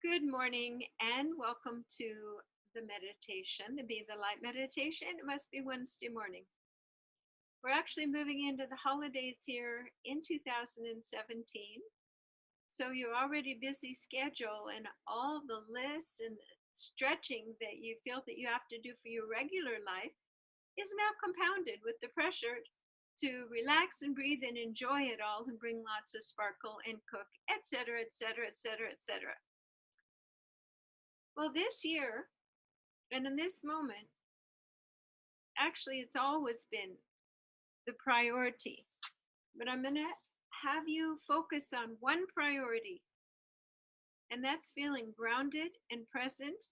Good morning and welcome to the meditation, the Be the Light meditation. It must be Wednesday morning. We're actually moving into the holidays here in 2017. So you're already busy schedule and all the lists and stretching that you feel that you have to do for your regular life is now compounded with the pressure to relax and breathe and enjoy it all and bring lots of sparkle and cook, etc., etc., etc., etc. Well, this year and in this moment, actually, it's always been the priority. But I'm going to have you focus on one priority, and that's feeling grounded and present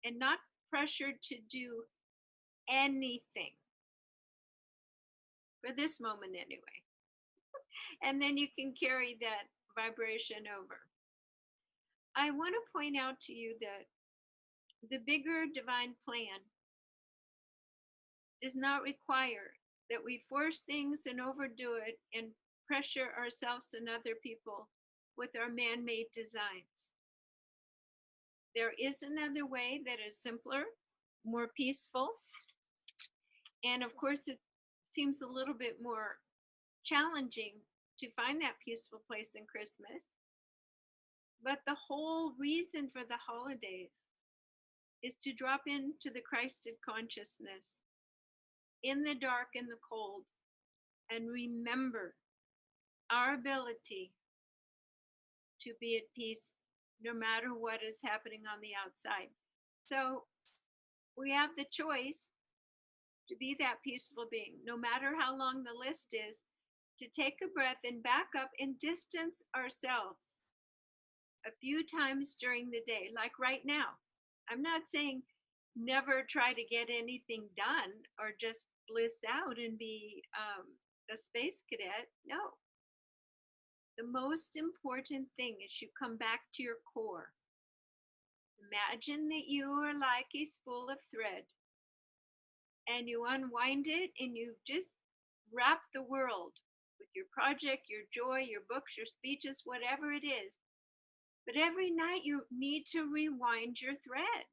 and not pressured to do anything for this moment, anyway. And then you can carry that vibration over. I want to point out to you that the bigger divine plan does not require that we force things and overdo it and pressure ourselves and other people with our man-made designs. There is another way that is simpler, more peaceful, and of course it seems a little bit more challenging to find that peaceful place in Christmas. But the whole reason for the holidays is to drop into the Christed consciousness in the dark and the cold and remember our ability to be at peace no matter what is happening on the outside. So we have the choice to be that peaceful being, no matter how long the list is, to take a breath and back up and distance ourselves a few times during the day, like right now. I'm not saying never try to get anything done or just bliss out and be a space cadet. No. The most important thing is you come back to your core. Imagine that you are like a spool of thread and you unwind it and you just wrap the world with your project, your joy, your books, your speeches, whatever it is. But every night you need to rewind your thread.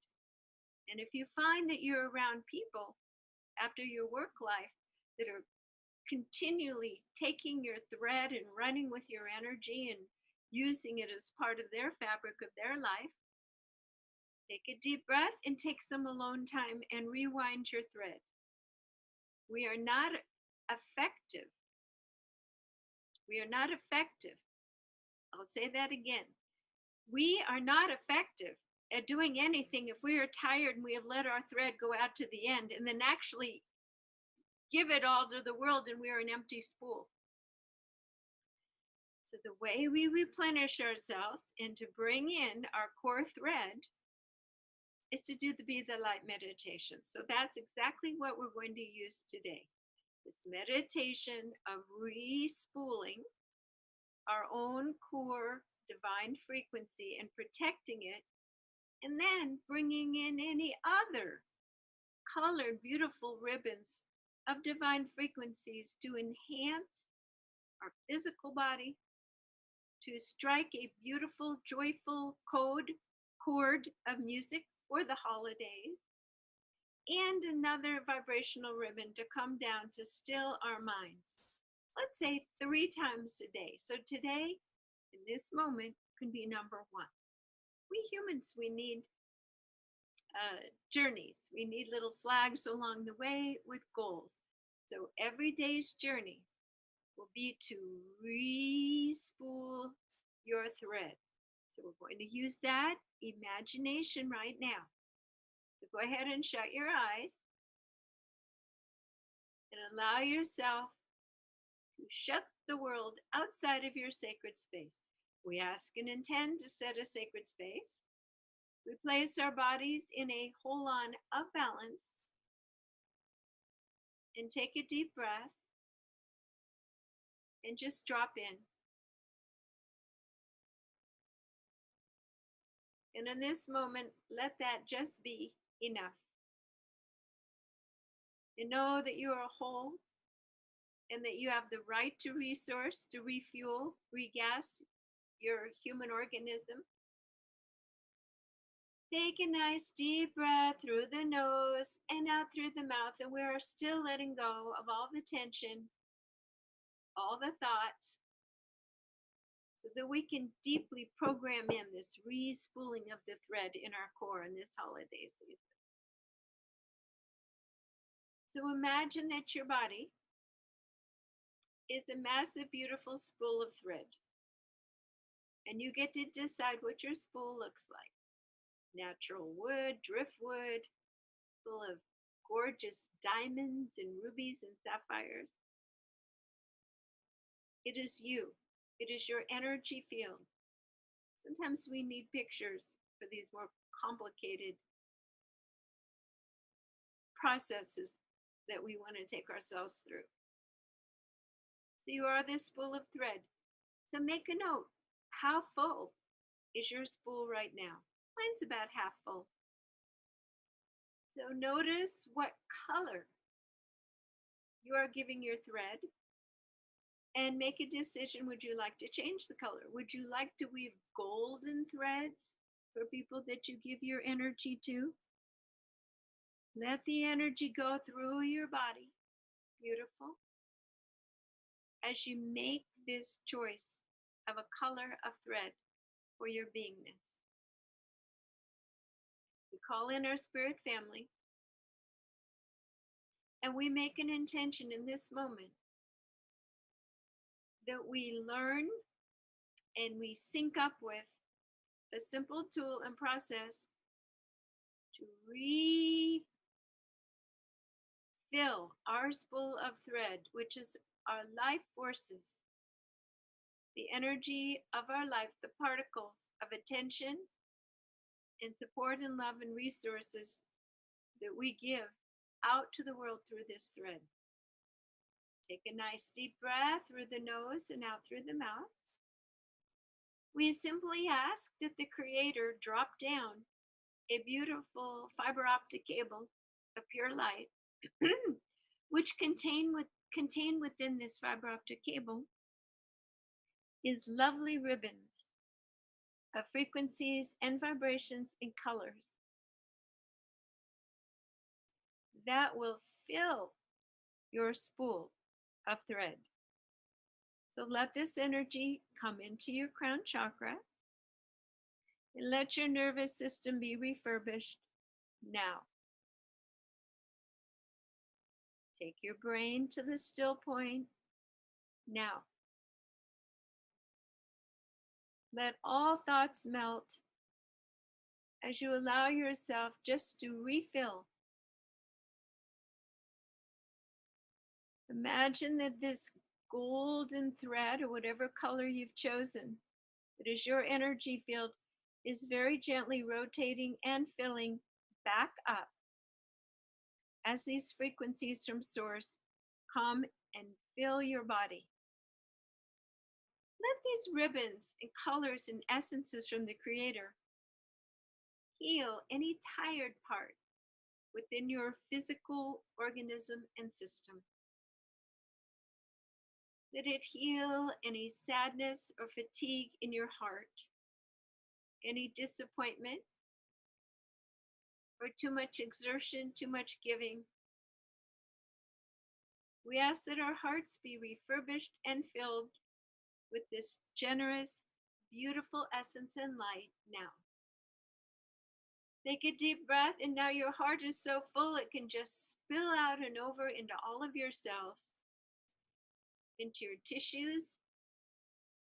And if you find that you're around people after your work life that are continually taking your thread and running with your energy and using it as part of their fabric of their life, take a deep breath and take some alone time and rewind your thread. We are not effective. We are not effective. I'll say that again. We are not effective at doing anything if we are tired and we have let our thread go out to the end and then actually give it all to the world and we are an empty spool. So the way we replenish ourselves and to bring in our core thread is to do the Be the Light meditation. So that's exactly what we're going to use today. This meditation of re-spooling our own core divine frequency and protecting it, and then bringing in any other colored, beautiful ribbons of divine frequencies to enhance our physical body, to strike a beautiful, joyful chord of music for the holidays, and another vibrational ribbon to come down to still our minds. Let's say 3 times a day. So today, in this moment, can be number 1. We humans, we need journeys. We need little flags along the way with goals. So every day's journey will be to re-spool your thread. So we're going to use that imagination right now. So go ahead and shut your eyes and allow yourself to shut the world outside of your sacred space. We ask and intend to set a sacred space. We place our bodies in a hold-on of balance and take a deep breath and just drop in. And in this moment, let that just be enough. And know that you are whole and that you have the right to resource, to refuel, regas your human organism Take a nice deep breath through the nose and out through the mouth, and we are still letting go of all the tension, all the thoughts, so that we can deeply program in this re-spooling of the thread in our core in this holiday season. So imagine that your body is a massive, beautiful spool of thread, and you get to decide what your spool looks like. Natural wood, driftwood, full of gorgeous diamonds and rubies and sapphires. It is you. It is your energy field. Sometimes we need pictures for these more complicated processes that we want to take ourselves through. So you are this spool of thread. So make a note. How full is your spool right now? Mine's about half full. So notice what color you are giving your thread and make a decision. Would you like to change the color? Would you like to weave golden threads for people that you give your energy to? Let the energy go through your body. Beautiful. As you make this choice of a color of thread for your beingness. We call in our spirit family and we make an intention in this moment that we learn and we sync up with a simple tool and process to refill our spool of thread, which is our life forces, the energy of our life, the particles of attention and support and love and resources that we give out to the world through this thread. Take a nice deep breath through the nose and out through the mouth. We simply ask that the Creator drop down a beautiful fiber optic cable of pure light, which contained within this fiber optic cable is lovely ribbons of frequencies and vibrations and colors that will fill your spool of thread. So let this energy come into your crown chakra and let your nervous system be refurbished now. Take your brain to the still point now. Let all thoughts melt as you allow yourself just to refill. Imagine that this golden thread, or whatever color you've chosen, that is your energy field, is very gently rotating and filling back up as these frequencies from source come and fill your body. Let these ribbons and colors and essences from the Creator heal any tired part within your physical organism and system. Let it heal any sadness or fatigue in your heart, any disappointment, or too much exertion, too much giving. We ask that our hearts be refurbished and filled with this generous, beautiful essence and light now. Take a deep breath, and now your heart is so full it can just spill out and over into all of your cells, into your tissues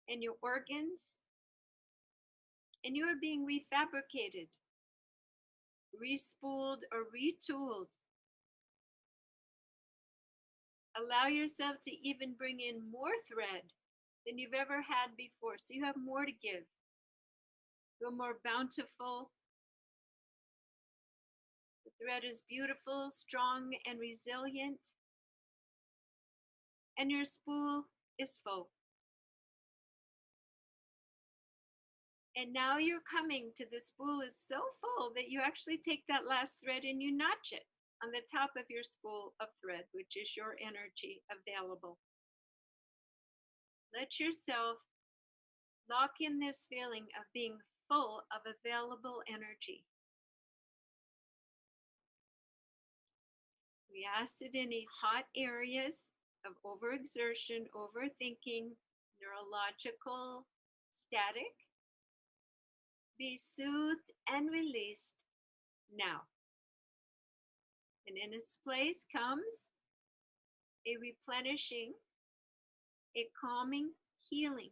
and your organs, and you are being refabricated, respooled, or retooled. Allow yourself to even bring in more thread than you've ever had before, so you have more to give. You're more bountiful. The thread is beautiful, strong, and resilient, and your spool is full. And now you're coming to the spool is so full that you actually take that last thread and you notch it on the top of your spool of thread, which is your energy available. Let yourself lock in this feeling of being full of available energy. We ask that any hot areas of overexertion, overthinking, neurological static be soothed and released now. And in its place comes a replenishing, a calming, healing,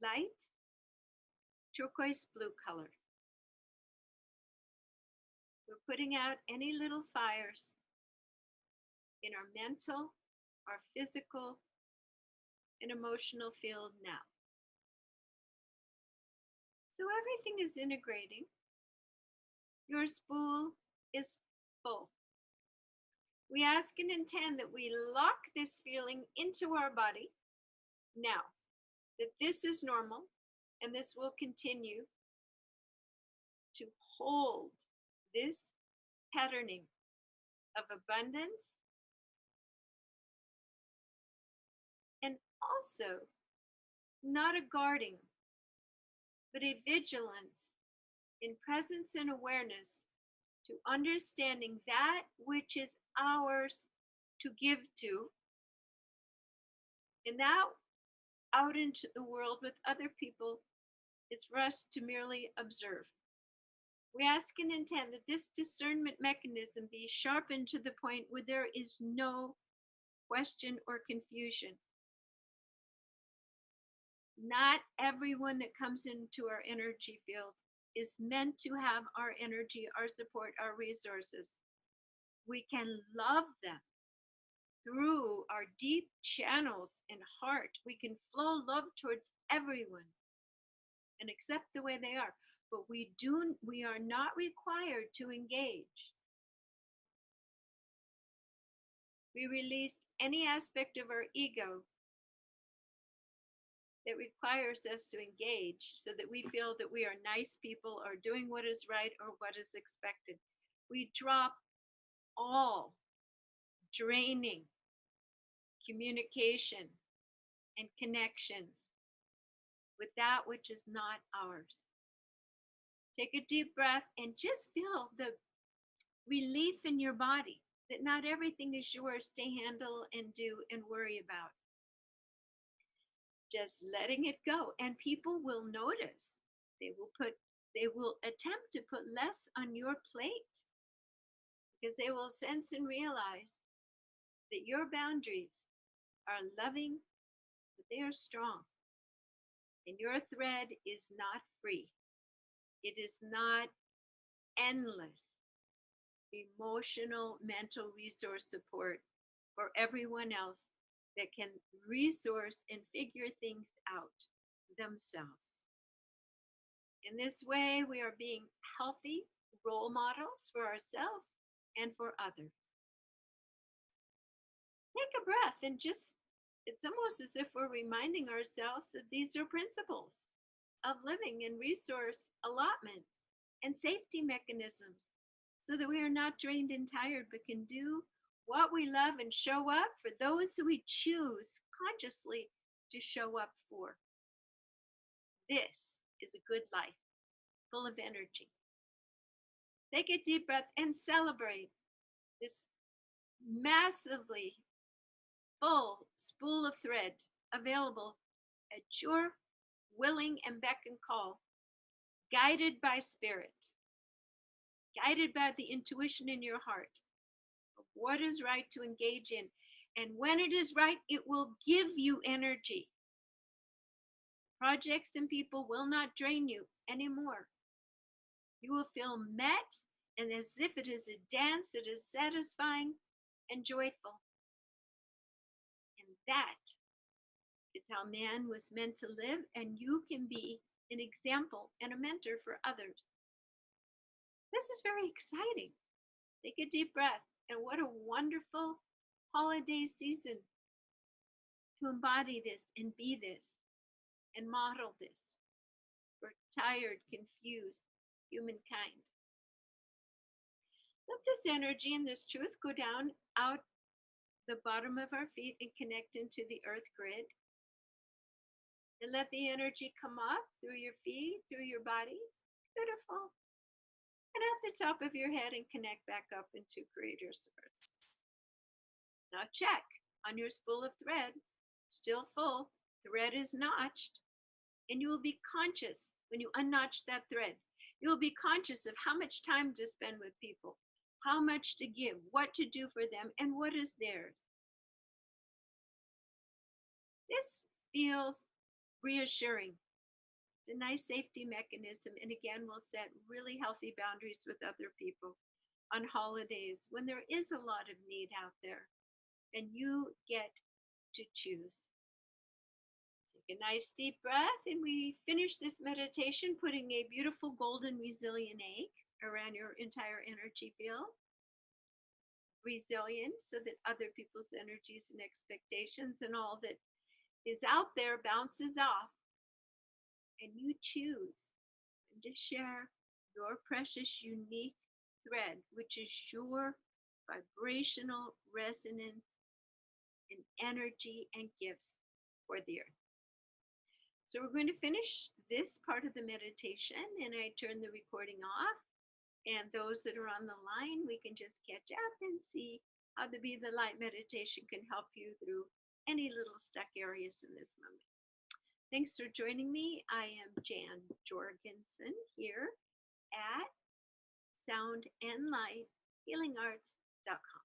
light, turquoise blue color. We're putting out any little fires in our mental, our physical, and emotional field now. So everything is integrating. Your spool is full. We ask and intend that we lock this feeling into our body now, that this is normal and this will continue to hold this patterning of abundance and also not a guarding, but a vigilance in presence and awareness to understanding that which is ours to give to, and now out into the world with other people is for us to merely observe. We ask and intend that this discernment mechanism be sharpened to the point where there is no question or confusion. Not everyone that comes into our energy field is meant to have our energy, our support, our resources. We can love them through our deep channels and heart. We can flow love towards everyone and accept the way they are. But we are not required to engage. We release any aspect of our ego that requires us to engage so that we feel that we are nice people or doing what is right or what is expected. We drop all draining communication and connections with that which is not ours. Take a deep breath and just feel the relief in your body that not everything is yours to handle and do and worry about. Just letting it go, and people will notice. They will attempt to put less on your plate because they will sense and realize that your boundaries are loving, but they are strong. And your thread is not free. It is not endless emotional, mental resource support for everyone else that can resource and figure things out themselves. In this way, we are being healthy role models for ourselves and for others. Take a breath and it's almost as if we're reminding ourselves that these are principles of living and resource allotment and safety mechanisms so that we are not drained and tired, but can do what we love and show up for those who we choose consciously to show up for. This is a good life, full of energy. Take a deep breath and celebrate this massively full spool of thread available at your willing and beck and call, guided by spirit, guided by the intuition in your heart of what is right to engage in. And when it is right, it will give you energy. Projects and people will not drain you anymore. You will feel met and as if it is a dance that is satisfying and joyful. And that is how man was meant to live, and you can be an example and a mentor for others. This is very exciting. Take a deep breath, and what a wonderful holiday season to embody this and be this and model this for tired, confused humankind. Let this energy and this truth go down out the bottom of our feet and connect into the earth grid. And let the energy come up through your feet, through your body. Beautiful. and at the top of your head and connect back up into Creator Source. Now check on your spool of thread, still full, thread is notched, and you will be conscious when you unnotch that thread. You will be conscious of how much time to spend with people, how much to give, what to do for them, and what is theirs. This feels reassuring. It's a nice safety mechanism, and again, will set really healthy boundaries with other people on holidays when there is a lot of need out there, and you get to choose. Take a nice deep breath, and we finish this meditation putting a beautiful golden resilient egg around your entire energy field. Resilient so that other people's energies and expectations and all that is out there bounces off, and you choose to share your precious unique thread, which is your vibrational resonance and energy and gifts for the earth. So we're going to finish this part of the meditation, and I turn the recording off, and those that are on the line, we can just catch up and see how the Be the Light meditation can help you through any little stuck areas in this moment. Thanks for joining me. I am Jan Jorgensen here at soundandlighthealingarts.com.